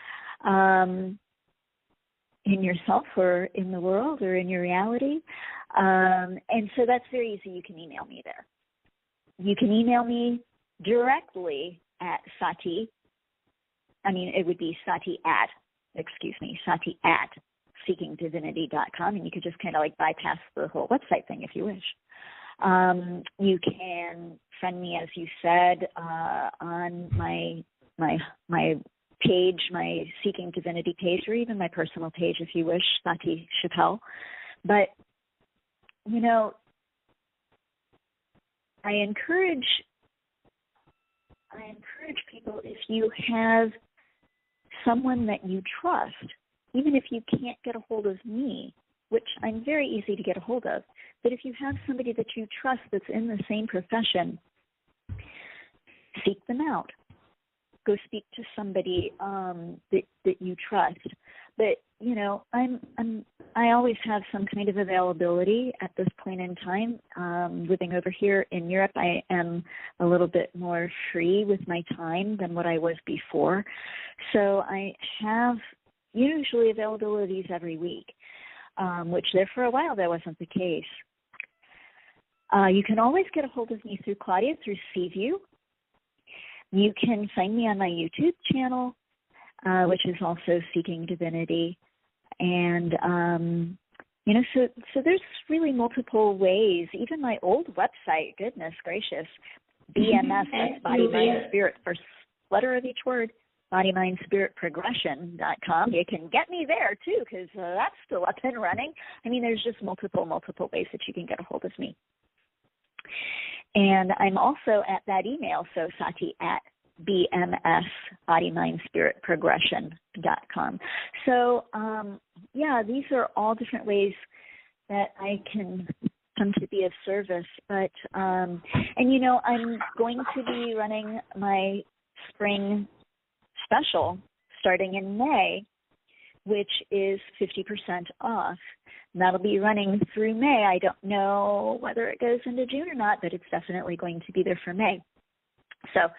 in yourself or in the world or in your reality. And so that's very easy. You can email me there. You can email me directly at Sati. It would be Sati at seekingdivinity.com, and you could just kind of like bypass the whole website thing if you wish. You can friend me, as you said, on my page, my Seeking Divinity page, or even my personal page if you wish, Sati Chappelle. But, I encourage people, if you have someone that you trust, even if you can't get a hold of me, which I'm very easy to get a hold of, but if you have somebody that you trust that's in the same profession, seek them out. Go speak to somebody that you trust. But I always have some kind of availability at this point in time. Living over here in Europe, I am a little bit more free with my time than what I was before. So I have usually availabilities every week, which there for a while that wasn't the case. You can always get a hold of me through Claudia, through Seaview. You can find me on my YouTube channel, which is also Seeking Divinity. And, so there's really multiple ways. Even my old website, goodness gracious, BMS, that's Body, Mind, Spirit, first letter of each word, bodymindspiritprogression.com. You can get me there, too, because that's still up and running. There's just multiple ways that you can get a hold of me. And I'm also at that email, so Sati at bmsbodymindspiritprogression.com. So, these are all different ways that I can come to be of service. But, I'm going to be running my spring special starting in May, which is 50% off. And that'll be running through May. I don't know whether it goes into June or not, but it's definitely going to be there for May. So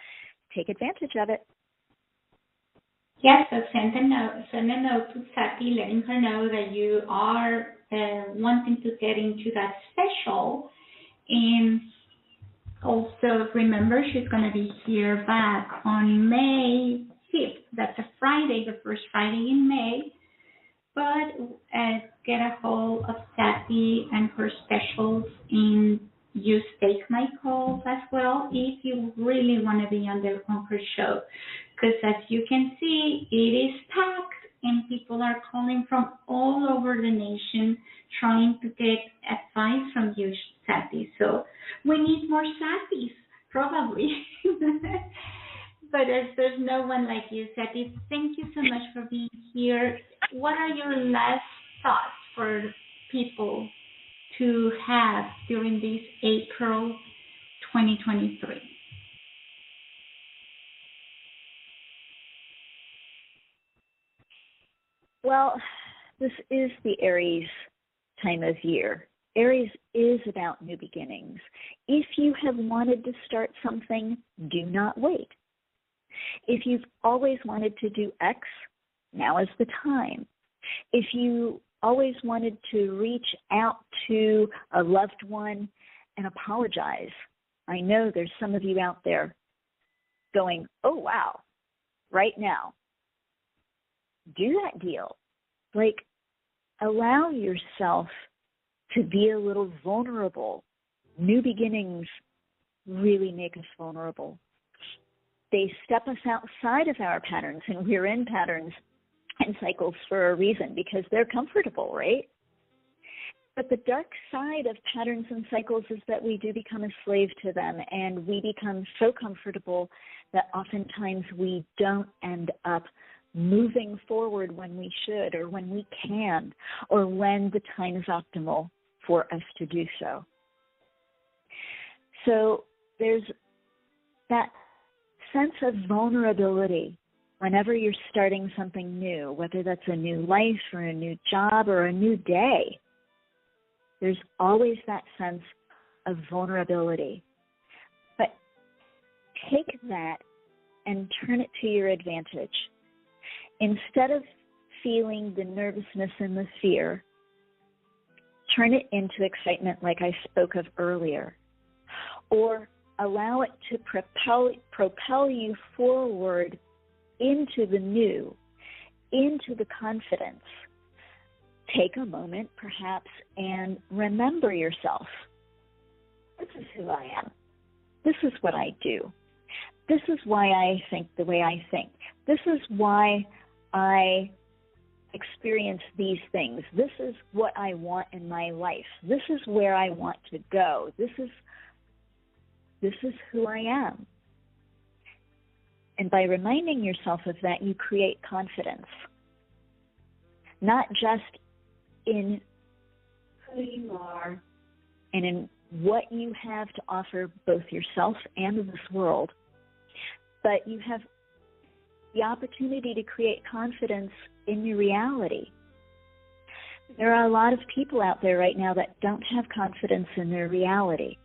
take advantage of it. Yes, so send a note to Sati, letting her know that you are wanting to get into that special. And also remember, she's going to be here back on May 5th. That's a Friday, the first Friday in May. But get a hold of Sati and her specials, and use Take My Calls as well if you really want to be on her show. Because as you can see, it is packed and people are calling from all over the nation trying to get advice from you, Sati. So we need more Satis, probably. But as there's no one like you, Sati, thank you so much for being here. What are your last thoughts for people to have during this April 2023? Well, this is the Aries time of year. Aries is about new beginnings. If you have wanted to start something, do not wait. If you've always wanted to do X, now is the time. If you always wanted to reach out to a loved one and apologize, I know there's some of you out there going, oh, wow, right now. Do that deal. Like, allow yourself to be a little vulnerable. New beginnings really make us vulnerable. They step us outside of our patterns, and we're in patterns and cycles for a reason, because they're comfortable, right? But the dark side of patterns and cycles is that we do become a slave to them, and we become so comfortable that oftentimes we don't end up moving forward when we should, or when we can, or when the time is optimal for us to do so. So there's that sense of vulnerability whenever you're starting something new, whether that's a new life or a new job or a new day. There's always that sense of vulnerability. But take that and turn it to your advantage. Instead of feeling the nervousness and the fear, turn it into excitement like I spoke of earlier. Or allow it to propel you forward into the new, into the confidence. Take a moment, perhaps, and remember yourself. This is who I am. This is what I do. This is why I think the way I think. This is why I experience these things. This is what I want in my life. This is where I want to go. This is who I am. And by reminding yourself of that, you create confidence. Not just in who you are and in what you have to offer both yourself and this world, but you have the opportunity to create confidence in your reality. There are a lot of people out there right now that don't have confidence in their reality.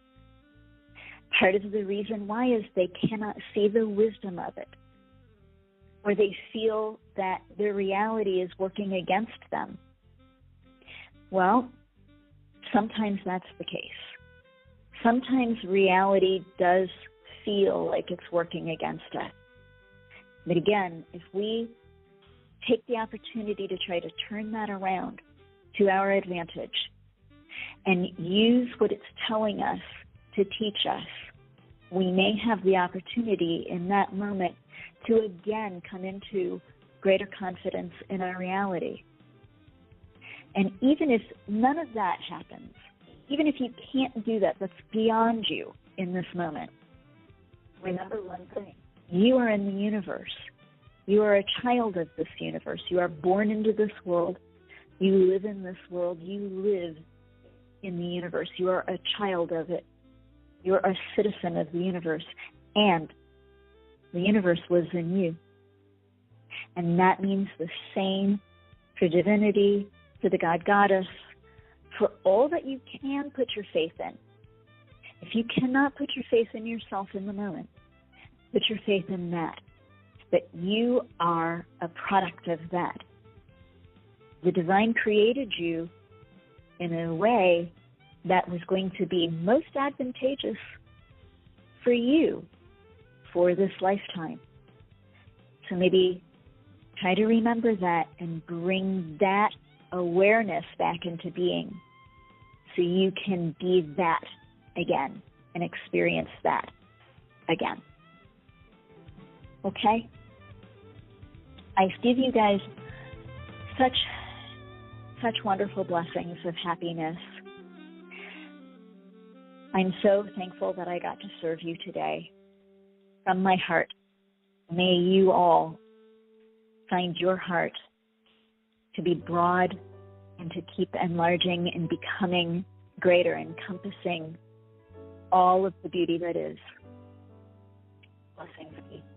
Part of the reason why is they cannot see the wisdom of it, or they feel that their reality is working against them. Well, sometimes that's the case. Sometimes reality does feel like it's working against us. But again, if we take the opportunity to try to turn that around to our advantage and use what it's telling us to teach us, we may have the opportunity in that moment to again come into greater confidence in our reality. And even if none of that happens, even if you can't do that, that's beyond you in this moment, remember one thing. You are in the universe. You are a child of this universe. You are born into this world. You live in this world. You live in the universe. You are a child of it. You are a citizen of the universe. And the universe lives in you. And that means the same for divinity, for the God Goddess, for all that you can put your faith in. If you cannot put your faith in yourself in the moment, put your faith in that you are a product of that. The divine created you in a way that was going to be most advantageous for you for this lifetime. So maybe try to remember that and bring that awareness back into being so you can be that again and experience that again. Okay? I give you guys such wonderful blessings of happiness. I'm so thankful that I got to serve you today. from my heart, may you all find your heart to be broad and to keep enlarging and becoming greater, encompassing all of the beauty that is. Blessings.